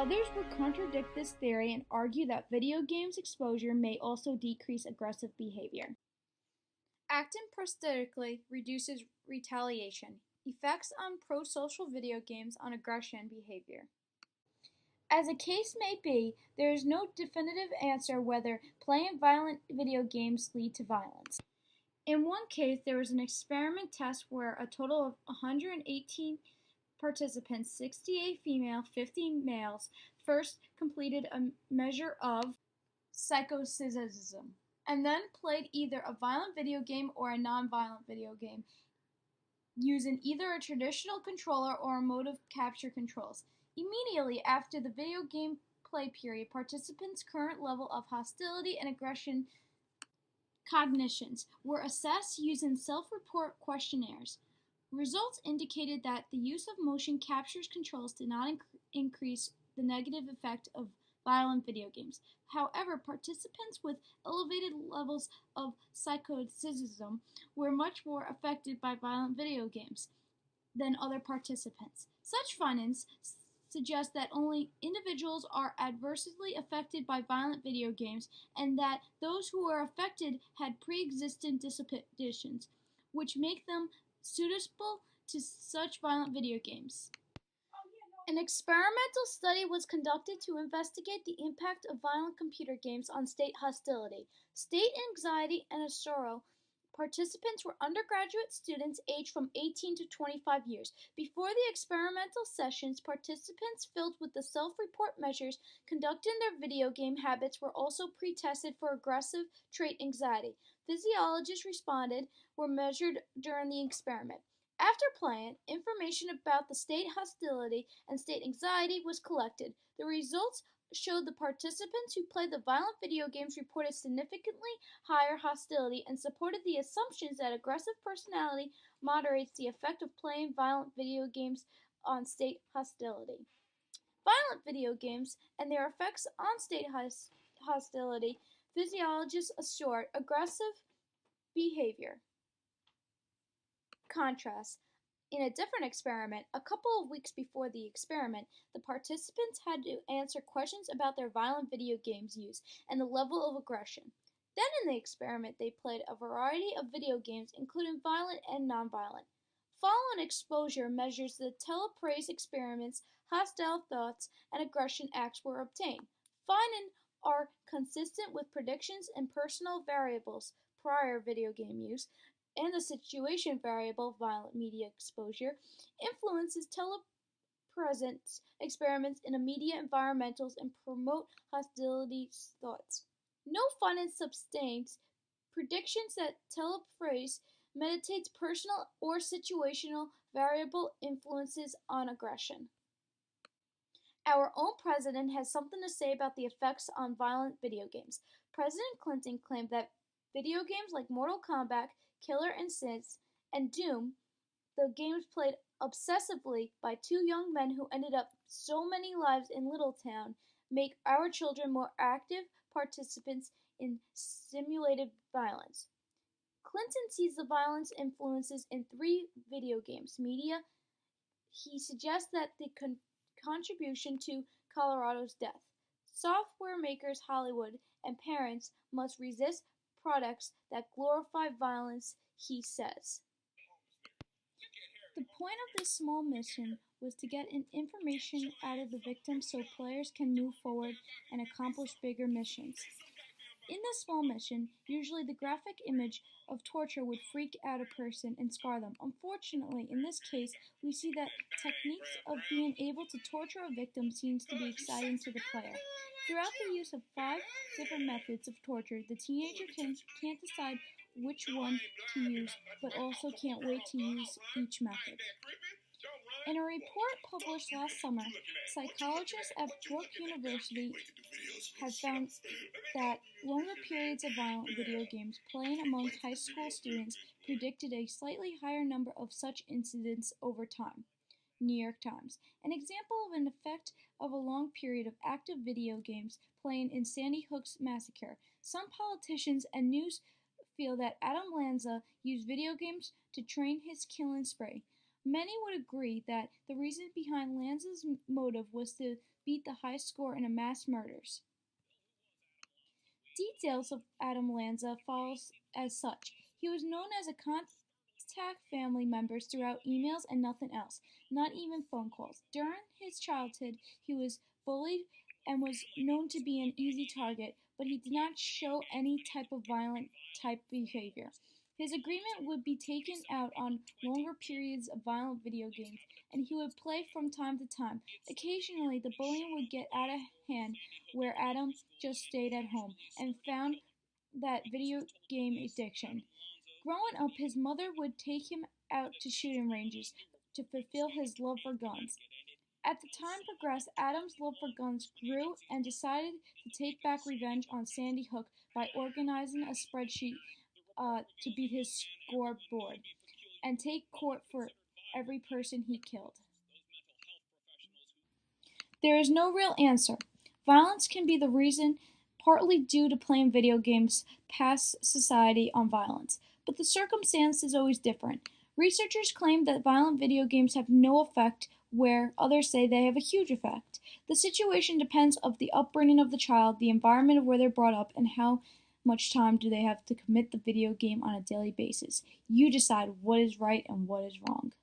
Others would contradict this theory and argue that video games exposure may also decrease aggressive behavior. Acting prosthetically reduces retaliation. Effects on pro-social video games on aggression behavior. As the case may be, there is no definitive answer whether playing violent video games lead to violence. In one case, there was an experiment test where a total of 118 participants, 68 female, 50 males, first completed a measure of psychoticism, and then played either a violent video game or a non-violent video game, using either a traditional controller or emotive capture controls. Immediately after the video game play period, participants' current level of hostility and aggression cognitions were assessed using self-report questionnaires. Results indicated that the use of motion captures controls did not increase the negative effect of violent video games. However, participants with elevated levels of psychoticism were much more affected by violent video games than other participants. Such findings suggest that only individuals are adversely affected by violent video games and that those who are affected had pre-existing dispositions, which make them suitable to such violent video games. An experimental study was conducted to investigate the impact of violent computer games on state hostility, state anxiety, and sorrow. Participants were undergraduate students aged from 18 to 25 years. Before the experimental sessions, participants filled with the self-report measures conducting their video game habits were also pre-tested for aggressive trait anxiety. Physiologists responded were measured during the experiment. After playing, information about the state hostility and state anxiety was collected. The results showed the participants who played the violent video games reported significantly higher hostility and supported the assumptions that aggressive personality moderates the effect of playing violent video games on state hostility. Violent video games and their effects on state hostility, physiologists assured aggressive behavior. Contrast. In a different experiment, a couple of weeks before the experiment, the participants had to answer questions about their violent video games use and the level of aggression. Then in the experiment, they played a variety of video games, including violent and non-violent. Following exposure measures the telepraise experiments, hostile thoughts, and aggression acts were obtained. Findings are consistent with predictions and personal variables, prior video game use, and the situation variable, violent media exposure, influences telepresence experiments in immediate environmentals and promote hostility thoughts. No findings substantiates predictions that telepraise meditates personal or situational variable influences on aggression. Our own president has something to say about the effects on violent video games. President Clinton claimed that video games like Mortal Kombat, Killer Instinct, and Doom, the games played obsessively by two young men who ended up so many lives in Littletown, make our children more active participants in simulated violence. Clinton sees the violence influences in three video games media. He suggests that the contribution to Colorado's death. Software makers Hollywood and parents must resist products that glorify violence, he says. The point of this small mission was to get information out of the victims so players can move forward and accomplish bigger missions. In this small mission, usually the graphic image of torture would freak out a person and scar them. Unfortunately, in this case, we see that techniques of being able to torture a victim seems to be exciting to the player. Throughout the use of 5 different methods of torture, the teenager can't decide which one to use, but also can't wait to use each method. In a report published last summer, psychologists at Brook University have found that longer periods of violent video games playing among high school students predicted a slightly higher number of such incidents over time. New York Times. An example of an effect of a long period of active video games playing in Sandy Hook's massacre. Some politicians and news feel that Adam Lanza used video games to train his killing spree. Many would agree that the reason behind Lanza's motive was to beat the high score in a mass murders. Details of Adam Lanza follows as such. He was known as a contact family members throughout emails and nothing else, not even phone calls. During his childhood, he was bullied and was known to be an easy target, but he did not show any type of violent type behavior. His agreement would be taken out on longer periods of violent video games, and he would play from time to time. Occasionally, the bullying would get out of hand where Adam just stayed at home and found that video game addiction. Growing up, his mother would take him out to shooting ranges to fulfill his love for guns. As the time progressed, Adam's love for guns grew and decided to take back revenge on Sandy Hook by organizing a spreadsheet to beat his scoreboard and take court for every person he killed. There is no real answer. Violence can be the reason, partly due to playing video games pass society on violence, but the circumstance is always different. Researchers claim that violent video games have no effect, where others say they have a huge effect. The situation depends on the upbringing of the child, the environment of where they're brought up, and how much time do they have to commit the video game on a daily basis. You decide what is right and what is wrong.